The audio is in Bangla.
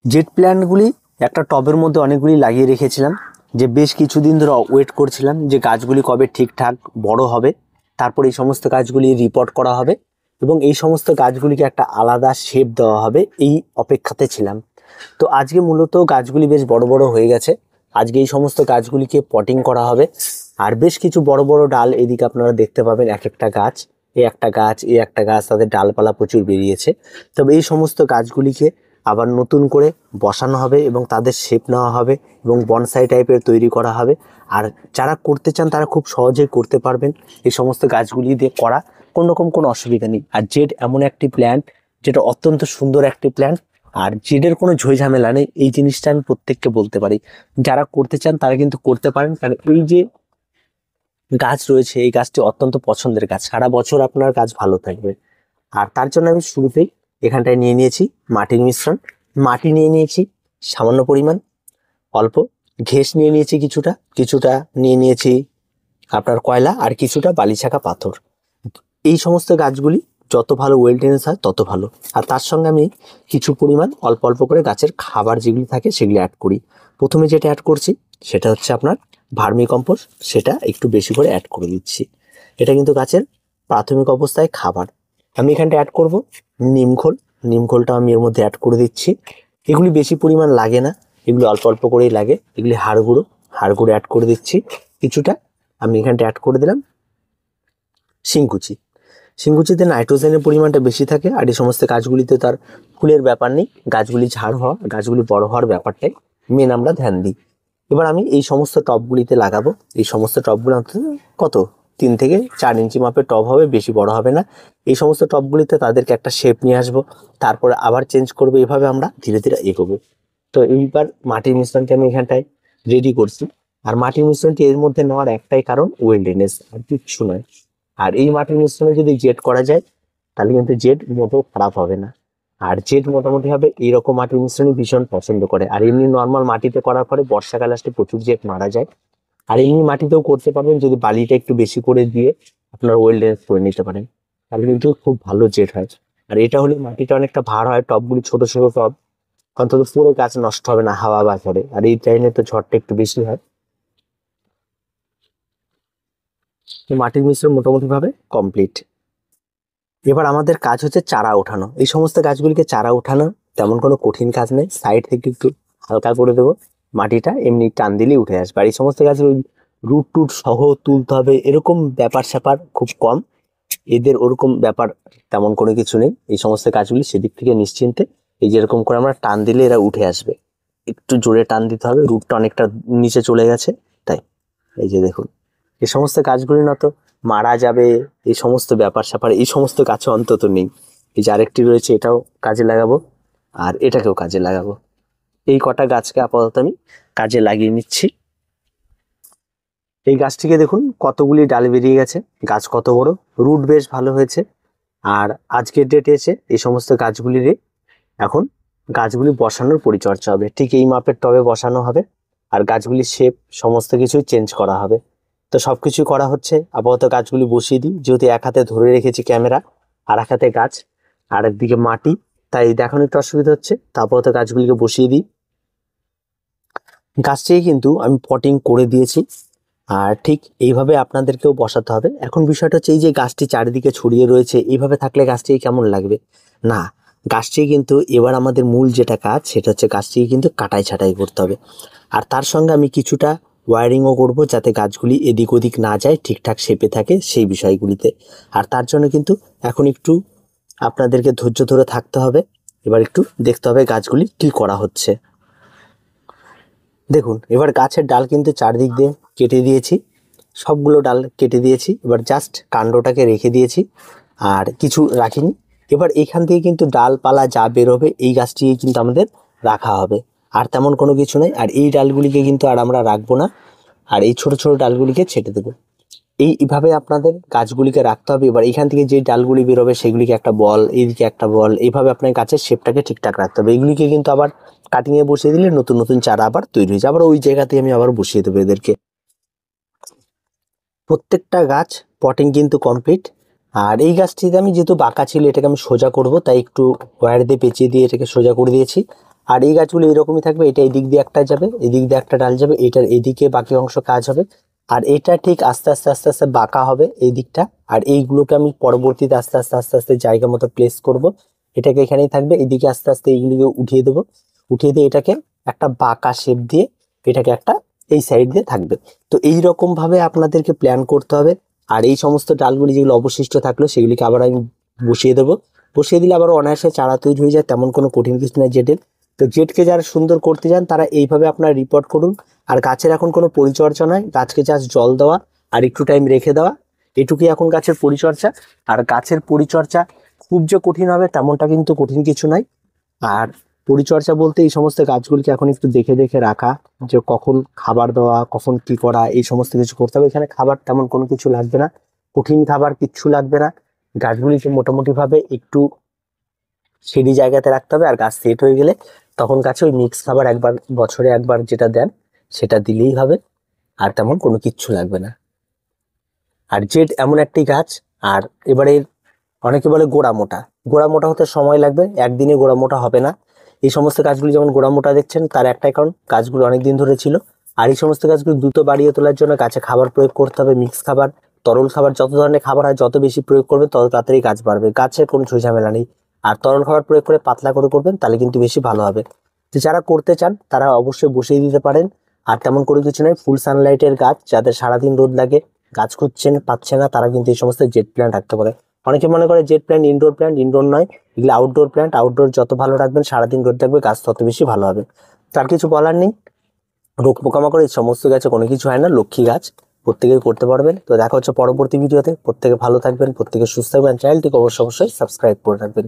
জেট প্ল্যান্টগুলি একটা টবের মধ্যে অনেকগুলি লাগিয়ে রেখেছিলাম, যে বেশ কিছুদিন ধরে ওয়েট করছিলাম যে গাছগুলি কবে ঠিকঠাক বড় হবে, তারপর এই সমস্ত গাছগুলি রিপোর্ট করা হবে এবং এই সমস্ত গাছগুলিকে একটা আলাদা শেপ দেওয়া হবে, এই অপেক্ষাতে ছিলাম। তো আজকে মূলত গাছগুলি বেশ বড় বড় হয়ে গেছে। আজকে এই সমস্ত গাছগুলিকে পটিং করা হবে। আর বেশ কিছু বড় বড় ডাল এদিকে আপনারা দেখতে পাবেন, এক একটা গাছ, এই একটা গাছ, এই একটা গাছ, তাদের ডালপালা প্রচুর বেরিয়েছে। তবে এই সমস্ত গাছগুলিকে আবার নতুন করে বসানো হবে এবং তাদের শেপ নেওয়া হবে এবং বনসাই টাইপের তৈরি করা হবে। আর যারা করতে চান তারা খুব সহজেই করতে পারবেন। এই সমস্ত গাছগুলি দিয়ে করা কোনো রকম কোনো অসুবিধা নেই। আর জেড এমন একটি প্ল্যান্ট যেটা অত্যন্ত সুন্দর একটি প্ল্যান্ট, আর জেডের কোনো ঝামেলা নেই, এই জিনিসটা আমি প্রত্যেককে বলতে পারি। যারা করতে চান তারা কিন্তু করতে পারেন, কারণ এই যে গাছ রয়েছে এই গাছটি অত্যন্ত পছন্দের গাছ, সারা বছর আপনার গাছ ভালো থাকবে। আর তার জন্য আমি শুরুতেই এখানটায় নিয়ে নিয়েছি মাটির মিশ্রণ। মাটি নিয়ে নিয়েছি সামান্য পরিমাণ, অল্প ঘেঁস নিয়ে নিয়েছি, কিছুটা কিছুটা নিয়ে নিয়েছি আপনার কয়লা, আর কিছুটা বালিছাকা পাথর। এই সমস্ত গাছগুলি যত ভালো ওয়েলটেনেন্স হয় তত ভালো। আর তার সঙ্গে আমি কিছু পরিমাণ অল্প অল্প করে গাছের খাবার যেগুলি থাকে সেগুলি অ্যাড করি। প্রথমে যেটা অ্যাড করছি সেটা হচ্ছে আপনার ভার্মি কম্পোস্ট, সেটা একটু বেশি করে অ্যাড করে দিচ্ছি। এটা কিন্তু গাছের প্রাথমিক অবস্থায় খাবার। আমি এখানটা অ্যাড করব নিমখোল। নিমখোলটা আমি এর মধ্যে অ্যাড করে দিচ্ছি। এগুলি বেশি পরিমাণ লাগে না, এগুলি অল্প অল্প করেই লাগে। এগুলি হাড় গুঁড়ো, হাড় গুঁড়ো অ্যাড করে দিচ্ছি কিছুটা। আমি এখানটা অ্যাড করে দিলাম শিংকুচি। শিংকুচিতে নাইট্রোজেনের পরিমাণটা বেশি থাকে, আর এই সমস্ত গাছগুলিতে তার ফুলের ব্যাপার নেই, গাছগুলি ঝাড় হওয়া, গাছগুলি বড় হওয়ার ব্যাপারটাই মেন আমরা ধ্যান দিই। এবার আমি এই সমস্ত টবগুলিতে লাগাবো। এই সমস্ত টবগুলো অন্তত কত 3 থেকে 4 ইঞ্চি মাপের টব হবে, বেশি বড় হবে না। এই সমস্ত টবগুলিতে তাদেরকে একটা শেপ নিয়ে আসবো, তারপরে আবার চেঞ্জ করবো। এভাবে আমরা ধীরে ধীরে এগোবো। তো এইবার মাটির মিশ্রণটি আমি এখানটায় রেডি করছি। আর মাটির মিশ্রণটি এর মধ্যে নেওয়ার একটাই কারণ ওয়েলডেনেস, আর কিচ্ছু নয়। আর এই মাটির মিশ্রণে যদি জেট করা যায় তাহলে কিন্তু জেট মোটেও খারাপ হবে না। আর জেট মোটামুটি ভাবে এইরকম মাটির মিশ্রণই ভীষণ পছন্দ করে। আর এমনি নর্মাল মাটিতে করার পরে বর্ষাকালে আসলে প্রচুর জেট মারা যায়। আর এমনি মাটিতেও করতে পারবেন, যদি বালিটা একটু বেশি করে দিয়ে আপনার ওয়েলডেনেস করে নিতে পারেন, তাহলে কিন্তু খুব ভালো জেট হয়। আর এটা হলে মাটিটা অনেকটা ভার হয়, টবগুলি ছোট ছোট টব, অন্তত পুরো গাছ নষ্ট হবে না হাওয়া বা ঝড়ে। আর এই টাইমে তো ঝড়টা একটু বেশি হয়। মাটির মিশ্রণ মোটামুটি ভাবে কমপ্লিট। এবার আমাদের কাজ হচ্ছে চারা ওঠানো। এই সমস্ত গাছগুলিকে চারা ওঠানো তেমন কোনো কঠিন কাজ নেই। সাইড থেকে একটু হালকা করে দেবো, মাটিটা এমনি টান দিলেই উঠে আসবে। আর এই সমস্ত গাছের ওই রুট টুট সহ তুলতে হবে এরকম ব্যাপার স্যাপার খুব কম, এদের ওরকম ব্যাপার তেমন কোনো কিছু নেই। এই সমস্ত গাছগুলি সেদিক থেকে নিশ্চিন্তে, এই যেরকম করে আমরা টান দিলে এরা উঠে আসবে। একটু জোরে টান দিতে হবে, রুটটা অনেকটা নিচে চলে গেছে তাই। এই যে দেখুন, এই সমস্ত গাছগুলি না তো মারা যাবে এই সমস্ত ব্যাপার স্যাপার এই সমস্ত গাছে অন্তত নেই। এই যে আরেকটি রয়েছে, এটাও কাজে লাগাবো, আর এটাকেও কাজে লাগাবো। এই কটা গাছকে আপাতত আমি কাজে লাগিয়ে নিচ্ছি। এই গাছটিকে দেখুন কতগুলি ডাল বেরিয়ে গেছে, গাছ কত বড়, রুট বেশ ভালো হয়েছে। আর আজকের ডেটে এসে এই সমস্ত গাছগুলিরে এখন গাছগুলি বসানোর পরিচর্যা হবে, ঠিক এই মাপের টবে বসানো হবে। আর গাছগুলির শেপ সমস্ত কিছুই চেঞ্জ করা হবে। তো সবকিছু করা হচ্ছে, আপাতত গাছগুলি বসিয়ে দিই, যেহেতু এক হাতে ধরে রেখেছি ক্যামেরা আর এক হাতে গাছ আর একদিকে মাটি, তাই দেখানো একটু অসুবিধা হচ্ছে। তো আপাতত গাছগুলিকে বসিয়ে দিই। গাছটিকে কিন্তু আমি পটিং করে দিয়েছি, আর ঠিক এইভাবে আপনাদেরকেও বসাতে হবে। এখন বিষয়টা হচ্ছে এই যে গাছটি চারিদিকে ছড়িয়ে রয়েছে, এইভাবে থাকলে গাছটি কেমন লাগবে না। গাছটি কিন্তু এবার আমাদের মূল যেটা কাজ সেটা হচ্ছে গাছটিকে কিন্তু কাটাই ছাঁটাই করতে হবে। আর তার সঙ্গে আমি কিছুটা ওয়ারিংও করব, যাতে গাছগুলি এদিক ওদিক না যায়, ঠিকঠাক শেপে থাকে সেই বিষয়গুলিতে। আর তার জন্য কিন্তু এখন একটু আপনাদেরকে ধৈর্য ধরে থাকতে হবে। এবার একটু দেখতে হবে গাছগুলি কি করা হচ্ছে। দেখুন, এবার গাছের ডাল কিন্তু চারদিক দিয়ে কেটে দিয়েছি, সবগুলো ডাল কেটে দিয়েছি। এবার জাস্ট কাণ্ডটাকে রেখে দিয়েছি, আর কিছু রাখিনি। এবার এখান থেকে কিন্তু ডালপালা যা বেরোবে এই গাছটিকে কিন্তু আমাদের রাখা হবে, আর তেমন কোনো কিছু নেই। আর এই ডালগুলিকে কিন্তু আর আমরা রাখবো না, আর এই ছোট ছোট ডালগুলিকে ছেটে দেবো। এইভাবে আপনাদের গাছগুলিকে রাখতে হবে। এবার এখান থেকে যে ডালগুলি বেরোবে সেগুলিকে একটা বল, এইদিকে একটা বল, এইভাবে আপনার গাছের শেপটাকে ঠিকঠাক রাখতে হবে। এগুলিকে কিন্তু আবার কাটিংয়ে বসিয়ে দিলে নতুন নতুন চারা আবার তৈরি হয়ে যায়, আবার ওই জায়গাতেই আমি আবার বসিয়ে দেবো এদেরকে। প্রত্যেকটা গাছ পটিং কিন্তু কমপ্লিট। আর এই গাছটিতে আমি যেহেতু বাঁকা ছিল, এটাকে আমি সোজা করব, তাই একটু ওয়্যার দিয়ে পেঁচিয়ে দিয়ে এটাকে সোজা করে দিয়েছি। আর এই গাছগুলো এরকমই থাকবে, এটা এদিক দিয়ে একটা যাবে, এদিক দিয়ে একটা ডাল যাবে, এটার এদিকে বাকি অংশ কাজ হবে। আর এটা ঠিক আস্তে আস্তে আস্তে আস্তে বাঁকা হবে এই দিকটা। আর এইগুলোকে আমি পরবর্তীতে আস্তে আস্তে আস্তে আস্তে জায়গা মতো প্লেস করব। এটাকে এখানেই থাকবে, এদিকে আস্তে আস্তে এইগুলিকে উঠিয়ে দেবো, উঠিয়ে দিয়ে এটাকে একটা বাঁকা শেপ দিয়ে এটাকে একটা এই সাইড দিয়ে থাকবে। তো এই রকম ভাবে আপনাদেরকে প্ল্যান করতে হবে। আর এই সমস্ত ডালগুলি যেগুলো অবশিষ্ট থাকলো সেগুলিকে আবার আমি বসিয়ে দেবো, বসিয়ে দিলে আবার অনায়াসে চারা তৈরি হয়ে যায়, তেমন কোনো কঠিন কিছু না জেটের। তো জেটকে যারা সুন্দর করতে চান তারা এইভাবে আপনারা রিপোর্ট করুন। আর গাছের এখন কোনো পরিচর্যা নয়, গাছকে জাস্ট জল দেওয়া আর একটু টাইম রেখে দেওয়া, এটুকুই এখন গাছের পরিচর্যা। আর গাছের পরিচর্যা খুব যে কঠিন হবে তেমনটা কিন্তু কঠিন কিছু নয়। আর পরিচর্যা বলতে এই সমস্ত গাছগুলিকে এখন একটু দেখে দেখে রাখা, যে কখন খাবার দেওয়া, কখন কি করা, এই সমস্ত কিছু করতে হবে। এখানে খাবার তেমন কোনো কিছু লাগবে না, কঠিন খাবার কিচ্ছু লাগবে না। গাছগুলিকে মোটামুটি ভাবে একটু সিঁড়ি জায়গাতে রাখতে হবে। আর গাছ সেট হয়ে গেলে তখন গাছে ওই মিক্স খাবার একবার বছরে একবার যেটা দেন সেটা দিলেই হবে, আর তেমন কোনো কিচ্ছু লাগবে না। আর জেড এমন একটি গাছ, আর এবারে অনেকে বলে গোড়া মোটা, গোড়া মোটা হতে সময় লাগবে, একদিনে গোড়া মোটা হবে না। এই সমস্ত গাছগুলি যেমন গোড়া মোটা দেখছেন তার একটাই কারণ, গাছগুলো অনেক দিন ধরে ছিল। আর এই সমস্ত গাছগুলো দ্রুত বাড়িয়ে তোলার জন্য গাছে খাবার প্রয়োগ করতে হবে, মিক্স খাবার, তরল খাবার, যত ধরনের খাবার হয় যত বেশি প্রয়োগ করবে তত তাড়াতাড়ি গাছ বাড়বে, গাছের কোনো ঝামেলা নেই। আর তরল খাবার প্রয়োগ করে পাতলা করে করবেন তাহলে কিন্তু বেশি ভালো হবে। তো যারা করতে চান তারা অবশ্যই বসিয়ে দিতে পারেন। আর তেমন কোনো কিছু নয়, ফুল সানলাইটের গাছ যাদের সারাদিন রোদ লাগে, গাছ খুঁজছেন পাচ্ছে না, তারা কিন্তু এই সমস্ত জেট প্ল্যান্ট রাখতে পারে। অনেকে মনে করে jet plant indoor plant, indoor নয়, এগুলো আউটডোর প্ল্যান্ট। আউটডোর যত ভালো রাখবেন, সারাদিন রোদ থাকবে, গাছ তত বেশি ভালো হবে। তার কিছু বলার নেই, রোগ পোকামাকড় এই সমস্ত গাছে কোনো কিছু হয় না, লক্ষ্মী গাছ, প্রত্যেকেই করতে পারবেন। তো দেখা হচ্ছে পরবর্তী ভিডিওতে, প্রত্যেকে ভালো থাকবেন, প্রত্যেকে সুস্থ থাকবেন, চ্যানেলটিকে অবশ্যই সাবস্ক্রাইব করে রাখবেন।